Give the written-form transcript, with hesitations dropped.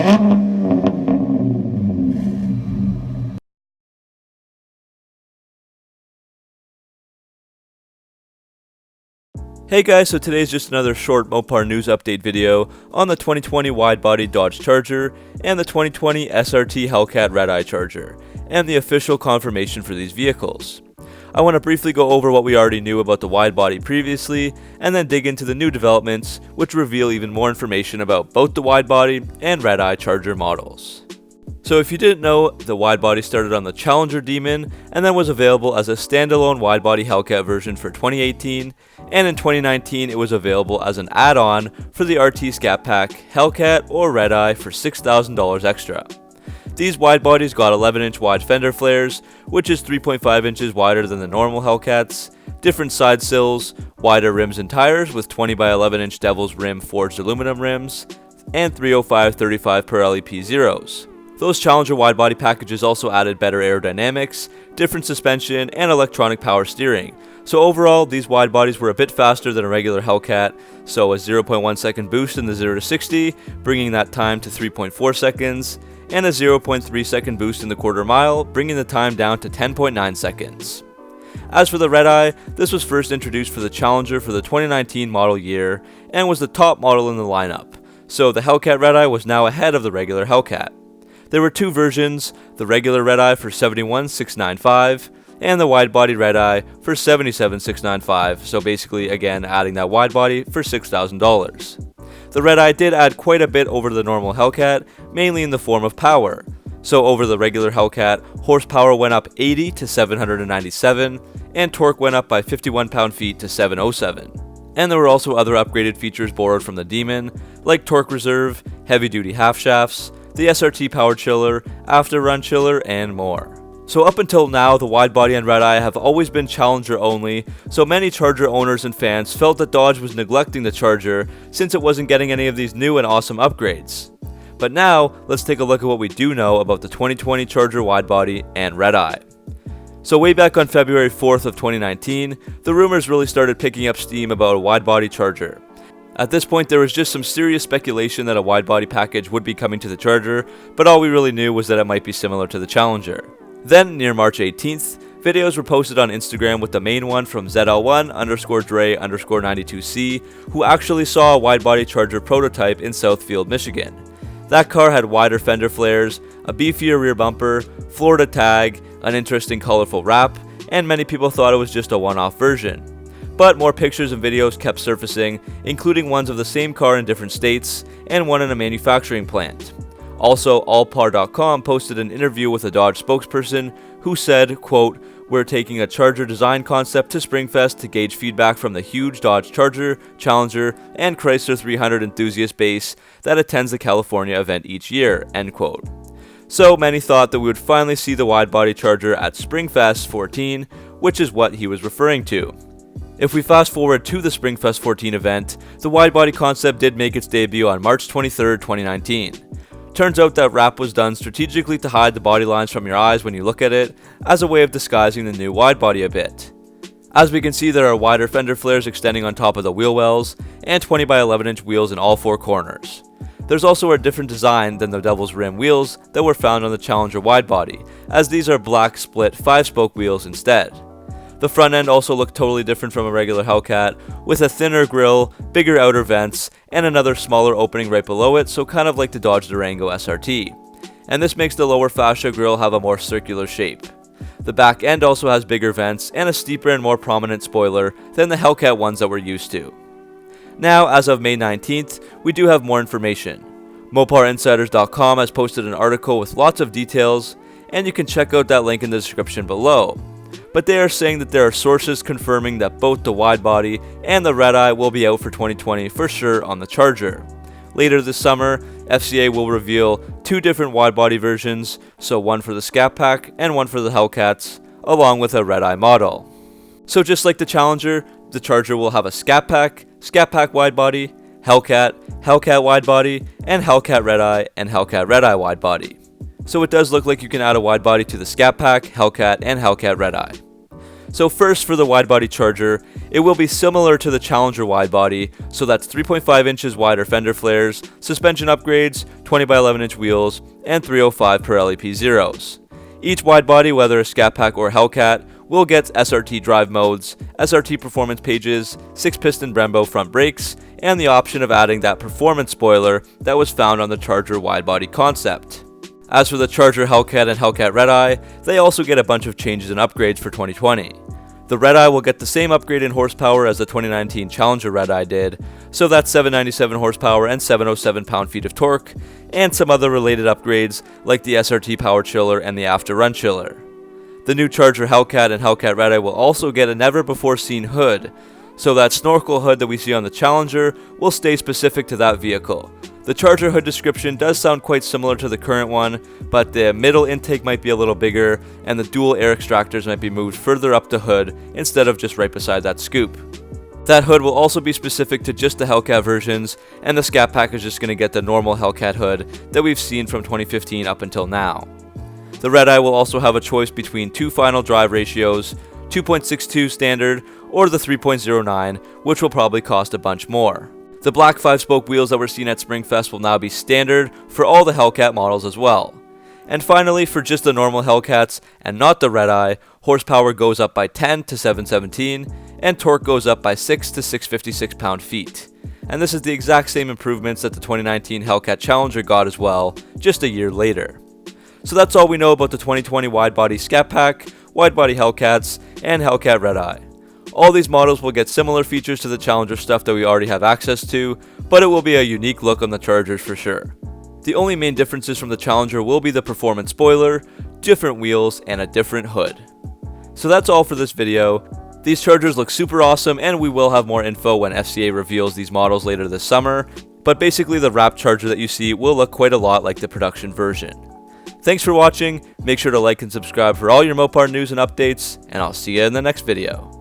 Hey guys, so today's just another short Mopar news update video on the 2020 widebody Dodge Charger and the 2020 SRT Hellcat Redeye Charger, and the official confirmation for these vehicles. I want to briefly go over what we already knew about the widebody previously, and then dig into the new developments, which reveal even more information about both the widebody and Redeye Charger models. So if you didn't know, the widebody started on the Challenger Demon and then was available as a standalone widebody Hellcat version for 2018, and in 2019 it was available as an add-on for the RT Scat Pack, Hellcat, or Redeye for $6,000 extra. These widebodies got 11-inch wide fender flares, which is 3.5 inches wider than the normal Hellcats, different side sills, wider rims and tires with 20 by 11 inch Devil's Rim forged aluminum rims, and 305/35 per LEP zeros. Those Challenger widebody packages also added better aerodynamics, different suspension, and electronic power steering. So overall, these widebodies were a bit faster than a regular Hellcat, so a 0.1 second boost in the 0 to 60, bringing that time to 3.4 seconds, and a 0.3 second boost in the quarter mile, bringing the time down to 10.9 seconds. As for the Redeye, this was first introduced for the Challenger for the 2019 model year, and was the top model in the lineup, so the Hellcat Redeye was now ahead of the regular Hellcat. There were two versions, the regular Redeye for $71,695 and the widebody Redeye for $77,695, so basically again adding that widebody for $6,000. The Redeye did add quite a bit over the normal Hellcat, mainly in the form of power. So over the regular Hellcat, horsepower went up 80 to 797 and torque went up by 51 pound-feet to 707. And there were also other upgraded features borrowed from the Demon, like torque reserve, heavy-duty half shafts, the SRT power chiller, after run chiller, and more. So up until now, the widebody and Redeye have always been Challenger only, so many Charger owners and fans felt that Dodge was neglecting the Charger since it wasn't getting any of these new and awesome upgrades. But now, let's take a look at what we do know about the 2020 Charger widebody and Redeye. So way back on February 4th of 2019, the rumors really started picking up steam about a widebody Charger. At this point, there was just some serious speculation that a widebody package would be coming to the Charger, but all we really knew was that it might be similar to the Challenger. Then, near March 18th, videos were posted on Instagram with the main one from ZL1_Dre_92C, who actually saw a widebody Charger prototype in Southfield, Michigan. That car had wider fender flares, a beefier rear bumper, Florida tag, an interesting colorful wrap, and many people thought it was just a one-off version. But more pictures and videos kept surfacing, including ones of the same car in different states, and one in a manufacturing plant. Also, allpar.com posted an interview with a Dodge spokesperson who said, quote, "We're taking a Charger design concept to Springfest to gauge feedback from the huge Dodge Charger, Challenger, and Chrysler 300 enthusiast base that attends the California event each year," end quote. So many thought that we would finally see the widebody Charger at Springfest 14, which is what he was referring to. If we fast forward to the Springfest 14 event, the widebody concept did make its debut on March 23rd, 2019. Turns out that wrap was done strategically to hide the body lines from your eyes when you look at it, as a way of disguising the new widebody a bit. As we can see, there are wider fender flares extending on top of the wheel wells, and 20 by 11 inch wheels in all four corners. There's also a different design than the Devil's Rim wheels that were found on the Challenger widebody, as these are black split 5-spoke wheels instead. The front end also looked totally different from a regular Hellcat, with a thinner grille, bigger outer vents, and another smaller opening right below it, so kind of like the Dodge Durango SRT. And this makes the lower fascia grille have a more circular shape. The back end also has bigger vents and a steeper and more prominent spoiler than the Hellcat ones that we're used to. Now, as of May 19th, we do have more information. MoparInsiders.com has posted an article with lots of details, and you can check out that link in the description below. But they are saying that there are sources confirming that both the widebody and the Redeye will be out for 2020 for sure on the Charger. Later this summer, FCA will reveal two different widebody versions, so one for the Scat Pack and one for the Hellcats, along with a Redeye model. So just like the Challenger, the Charger will have a Scat Pack widebody, Hellcat widebody, and Hellcat Redeye and Hellcat Redeye widebody. So it does look like you can add a widebody to the Scat Pack, Hellcat, and Hellcat Redeye. So first, for the widebody Charger, it will be similar to the Challenger widebody, so that's 3.5 inches wider fender flares, suspension upgrades, 20 by 11 inch wheels, and 305 per LEP zeros. Each widebody, whether a Scat Pack or Hellcat, will get SRT drive modes, SRT performance pages, 6-piston Brembo front brakes, and the option of adding that performance spoiler that was found on the Charger Widebody concept. As for the Charger Hellcat and Hellcat Redeye, they also get a bunch of changes and upgrades for 2020. The Redeye will get the same upgrade in horsepower as the 2019 Challenger Redeye did, so that's 797 horsepower and 707 pound-feet of torque, and some other related upgrades like the SRT power chiller and the after-run chiller. The new Charger Hellcat and Hellcat Redeye will also get a never-before-seen hood, so that snorkel hood that we see on the Challenger will stay specific to that vehicle. The Charger hood description does sound quite similar to the current one, but the middle intake might be a little bigger, and the dual air extractors might be moved further up the hood instead of just right beside that scoop. That hood will also be specific to just the Hellcat versions, and the Scat Pack is just going to get the normal Hellcat hood that we've seen from 2015 up until now. The Redeye will also have a choice between two final drive ratios, 2.62 standard or the 3.09, which will probably cost a bunch more. The black 5-spoke wheels that were seen at Springfest will now be standard for all the Hellcat models as well. And finally, for just the normal Hellcats and not the Redeye, horsepower goes up by 10 to 717 and torque goes up by 6 to 656 pound-feet. And this is the exact same improvements that the 2019 Hellcat Challenger got as well, just a year later. So that's all we know about the 2020 widebody Scat Pack, widebody Hellcats, and Hellcat Redeye. All these models will get similar features to the Challenger stuff that we already have access to, but it will be a unique look on the Chargers for sure. The only main differences from the Challenger will be the performance spoiler, different wheels, and a different hood. So that's all for this video. These Chargers look super awesome, and we will have more info when FCA reveals these models later this summer, but basically the wrapped Charger that you see will look quite a lot like the production version. Thanks for watching, make sure to like and subscribe for all your Mopar news and updates, and I'll see you in the next video.